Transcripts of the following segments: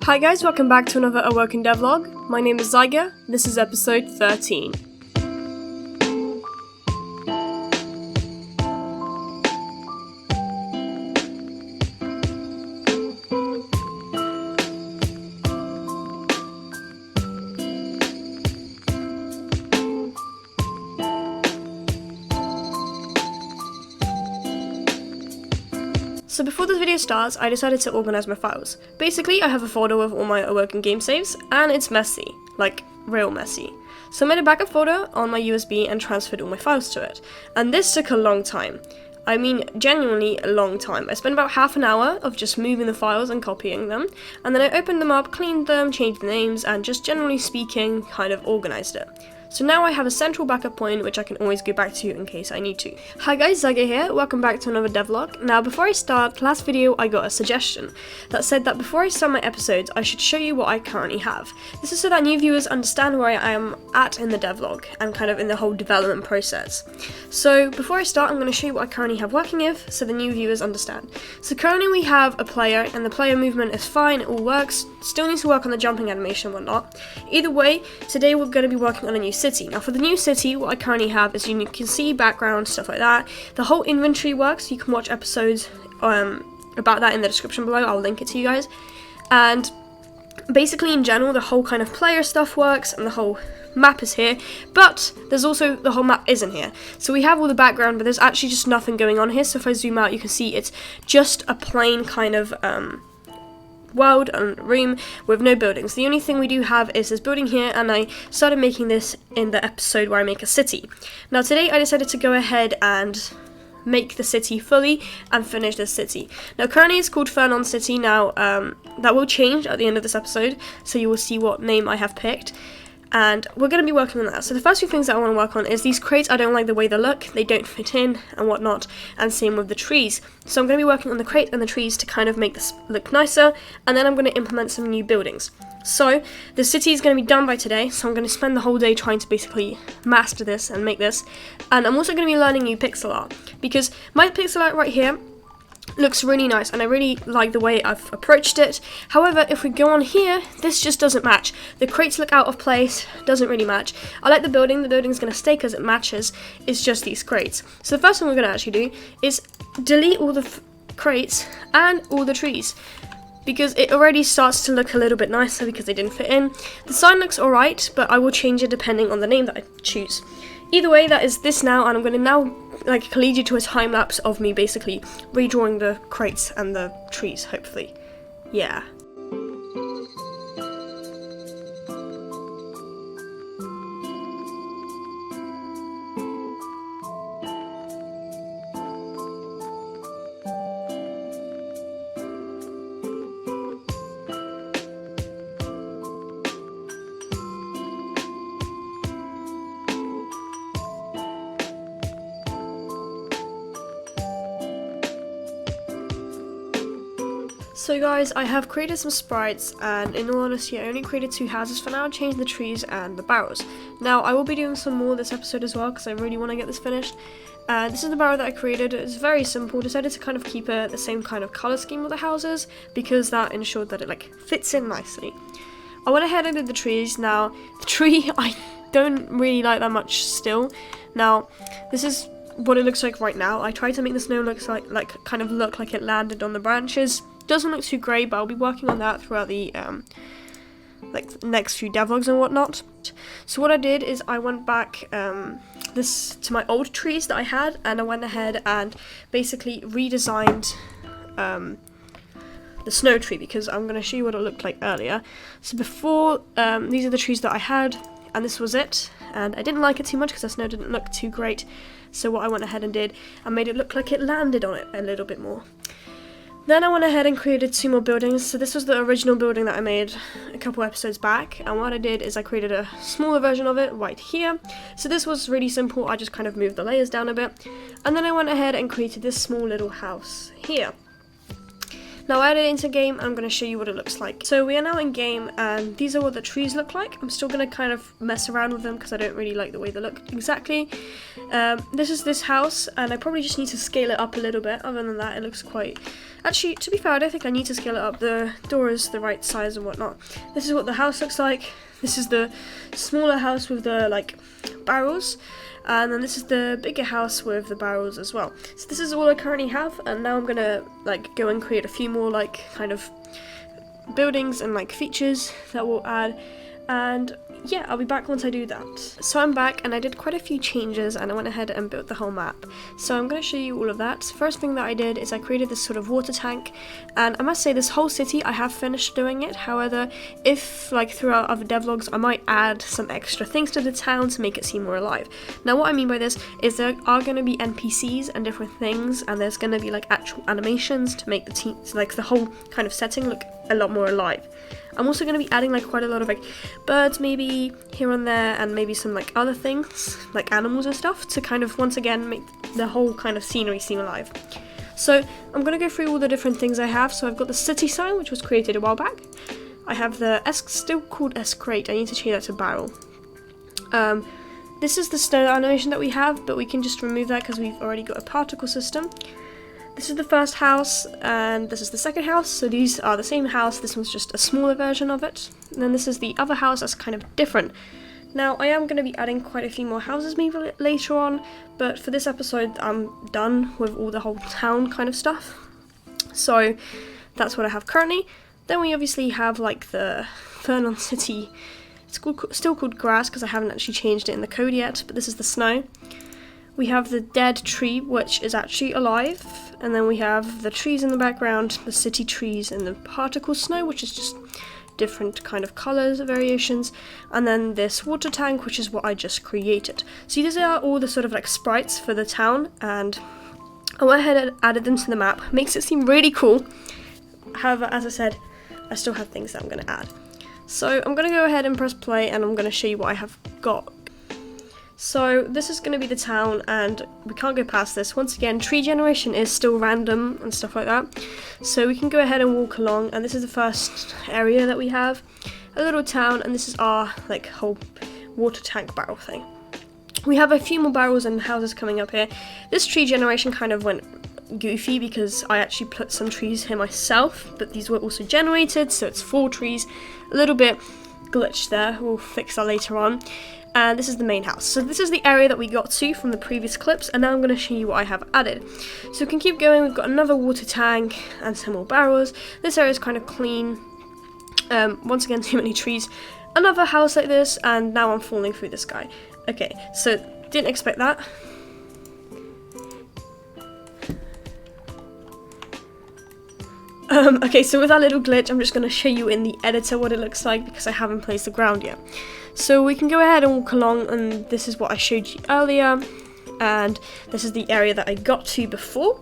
Hi guys, welcome back to another Awoken Devlog. My name is Zyger, this is episode 13. So before this video starts, I decided to organize my files. Basically, I have a folder with all my Awoken game saves, and it's messy. Like, real messy. So I made a backup folder on my USB and transferred all my files to it. And this took a long time. I mean, genuinely a long time. I spent about half an hour of just moving the files and copying them, and then I opened them up, cleaned them, changed the names, and just generally speaking, kind of organized it. So now I have a central backup point which I can always go back to in case I need to. Hi guys, Zyger here, welcome back to another devlog. Now before I start, last video I got a suggestion that said that before I start my episodes I should show you what I currently have. This is so that new viewers understand where I am at in the devlog and kind of in the whole development process. So before I start I'm going to show you what I currently have working with so the new viewers understand. So currently we have a player and the player movement is fine, it all works, still needs to work on the jumping animation and whatnot. Either way, today we're going to be working on a new city. Now for the new city, what I currently have is you can see background, stuff like that. The whole inventory works, you can watch episodes about that in the description below, I'll link it to you guys. And basically in general, the whole kind of player stuff works and the whole map is here, but there's also the whole map isn't here. So we have all the background, but there's actually just nothing going on here. So if I zoom out, you can see it's just a plain kind of world and room with no buildings. The only thing we do have is this building here, and I started making this in the episode where I make a city. Now today I decided to go ahead and make the city fully and finish this city. Now currently it's called Fernon City. Now that will change at the end of this episode, so you will see what name I have picked. And we're going to be working on that. So the first few things that I want to work on is these crates. I don't like the way they look, they don't fit in and whatnot, and same with the trees. So I'm going to be working on the crate and the trees to kind of make this look nicer, and then I'm going to implement some new buildings. So the city is going to be done by today, so I'm going to spend the whole day trying to basically master this and make this. And I'm also going to be learning new pixel art, because my pixel art right here looks really nice and I really like the way I've approached it. However, if we go on here, this just doesn't match. The crates look out of place, doesn't really match. I like the building's going to stay because it matches, it's just these crates. So the first thing we're going to actually do is delete all the crates and all the trees, because it already starts to look a little bit nicer because they didn't fit in. The sign looks alright, but I will change it depending on the name that I choose. Either way, that is this now, and I'm going to now lead you to a time lapse of me basically redrawing the crates and the trees, hopefully. Yeah. So guys, I have created some sprites, and in all honesty I only created 2 houses for now, changed the trees and the barrels. Now I will be doing some more this episode as well because I really want to get this finished. This is the barrel that I created. It's very simple, decided to kind of keep it the same kind of colour scheme of the houses because that ensured that it fits in nicely. I went ahead and did the trees. Now the tree I don't really like that much still. Now this is what it looks like right now. I tried to make the snow look like it landed on the branches. Doesn't look too great, but I'll be working on that throughout the next few devlogs and whatnot. So what I did is I went back to my old trees that I had, and I went ahead and basically redesigned the snow tree, because I'm going to show you what it looked like earlier. So before, these are the trees that I had, and this was it, and I didn't like it too much because the snow didn't look too great. So what I went ahead and did, I made it look like it landed on it a little bit more. Then I went ahead and created Sumo Buildings. So this was the original building that I made a couple episodes back, and what I did is I created a smaller version of it right here. So this was really simple, I just kind of moved the layers down a bit, and then I went ahead and created this small little house here. Now I added it into game, and I'm going to show you what it looks like. So we are now in game, and these are what the trees look like. I'm still going to kind of mess around with them because I don't really like the way they look exactly. This is this house, and I probably just need to scale it up a little bit. Other than that, it looks quite... Actually, to be fair, I don't think I need to scale it up. The door is the right size and whatnot. This is what the house looks like. This is the smaller house with the, like, barrels. And then this is the bigger house with the barrels as well. So this is all I currently have, and now I'm gonna like go and create a few more like kind of buildings and like features that we'll add. And yeah, I'll be back once I do that. So I'm back, and I did quite a few changes, and I went ahead and built the whole map. So I'm going to show you all of that. First thing that I did is I created this sort of water tank, and I must say this whole city I have finished doing it. However, if like throughout other devlogs, I might add some extra things to the town to make it seem more alive. Now what I mean by this is there are going to be NPCs and different things, and there's going to be like actual animations to make the whole kind of setting look a lot more alive. I'm also going to be adding like quite a lot of like birds maybe here and there, and maybe some like other things like animals and stuff to kind of once again make the whole kind of scenery seem alive. So I'm going to go through all the different things I have. So I've got the city sign, which was created a while back. I have the still called S-crate. I need to change that to barrel. This is the snow animation that we have, but we can just remove that because we've already got a particle system. This is the first house, and this is the second house, so these are the same house, this one's just a smaller version of it. And then this is the other house that's kind of different. Now, I am going to be adding quite a few more houses maybe later on, but for this episode I'm done with all the whole town kind of stuff. So, that's what I have currently. Then we obviously have like the Vernon City, it's still called grass because I haven't actually changed it in the code yet, but this is the snow. We have the dead tree, which is actually alive, and then we have the trees in the background, the city trees, and the particle snow, which is just different kind of colours, variations, and then this water tank, which is what I just created. So these are all the sort of like sprites for the town, and I went ahead and added them to the map. Makes it seem really cool. However, as I said, I still have things that I'm going to add. So I'm going to go ahead and press play, and I'm going to show you what I have got. So this is going to be the town, and we can't go past this. Once again, tree generation is still random and stuff like that. So we can go ahead and walk along, and this is the first area that we have. A little town, and this is our like whole water tank barrel thing. We have a few more barrels and houses coming up here. This tree generation kind of went goofy because I actually put some trees here myself, but these were also generated, so it's 4 trees. A little bit glitched there, we'll fix that later on. And this is the main house. So this is the area that we got to from the previous clips, and now I'm going to show you what I have added. So we can keep going. We've got another water tank and some more barrels. This area is kind of clean. Once again, too many trees. Another house like this, and now I'm falling through the sky. Okay, so didn't expect that. Okay, so with that little glitch, I'm just going to show you in the editor what it looks like because I haven't placed the ground yet. So we can go ahead and walk along, and this is what I showed you earlier, and this is the area that I got to before.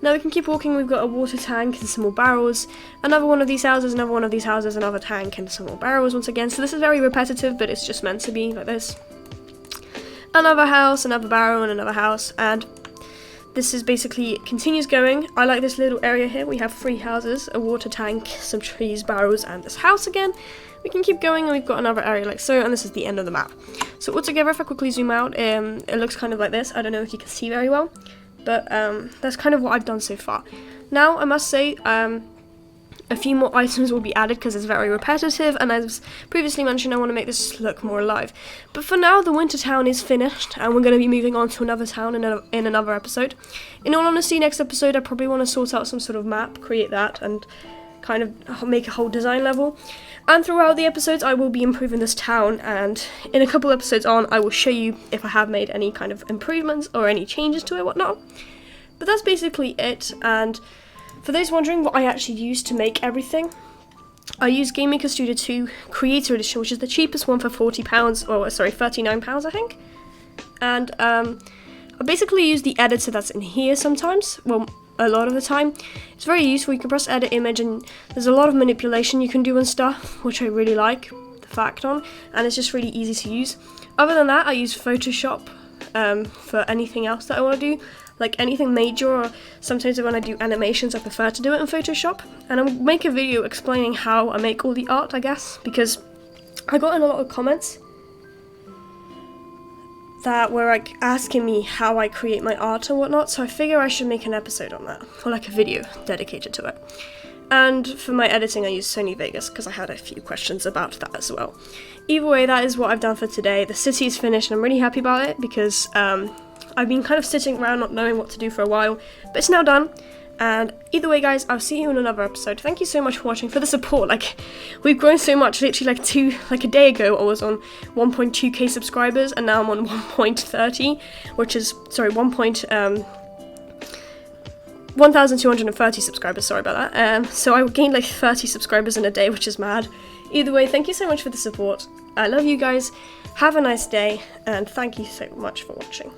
Now we can keep walking. We've got a water tank and some more barrels, another one of these houses, another one of these houses, another tank and some more barrels once again. So this is very repetitive, but it's just meant to be like this. Another house, another barrel, and another house, and this is basically continues going. I like this little area here. We have 3 houses, a water tank, some trees, barrels, and this house again. We can keep going, and we've got another area like so, and this is the end of the map. So altogether, if I quickly zoom out, it looks kind of like this. I don't know if you can see very well, but that's kind of what I've done so far. Now, I must say, a few more items will be added because it's very repetitive, and as previously mentioned, I want to make this look more alive. But for now, the winter town is finished, and we're going to be moving on to another town in another episode. In all honesty, next episode I probably want to sort out some sort of map, create that, and kind of make a whole design level. And throughout the episodes, I will be improving this town, and in a couple episodes on, I will show you if I have made any kind of improvements or any changes to it, whatnot. But that's basically it, and for those wondering what I actually used to make everything, I used Game Maker Studio 2 Creator Edition, which is the cheapest one for £40, or sorry, £39 I think. And I basically use the editor that's in here sometimes, well, a lot of the time. It's very useful. You can press edit image, and there's a lot of manipulation you can do and stuff, which I really like the fact on, and it's just really easy to use. Other than that, I use Photoshop for anything else that I want to do. like anything major, or sometimes when I do animations I prefer to do it in Photoshop, and I'll make a video explaining how I make all the art, I guess, because I got in a lot of comments that were like asking me how I create my art and whatnot, so I figure I should make an episode on that, or like a video dedicated to it. And for my editing I use Sony Vegas because I had a few questions about that as well. Either way, that is what I've done for today. The city is finished and I'm really happy about it because I've been kind of sitting around not knowing what to do for a while, but it's now done. And either way guys, I'll see you in another episode. Thank you so much for watching, for the support. Like, we've grown so much. Literally like a day ago I was on 1.2k subscribers and now I'm on 1.30, which is, sorry, 1,230 subscribers, sorry about that. So I gained like 30 subscribers in a day, which is mad. Either way, thank you so much for the support. I love you guys. Have a nice day, and thank you so much for watching.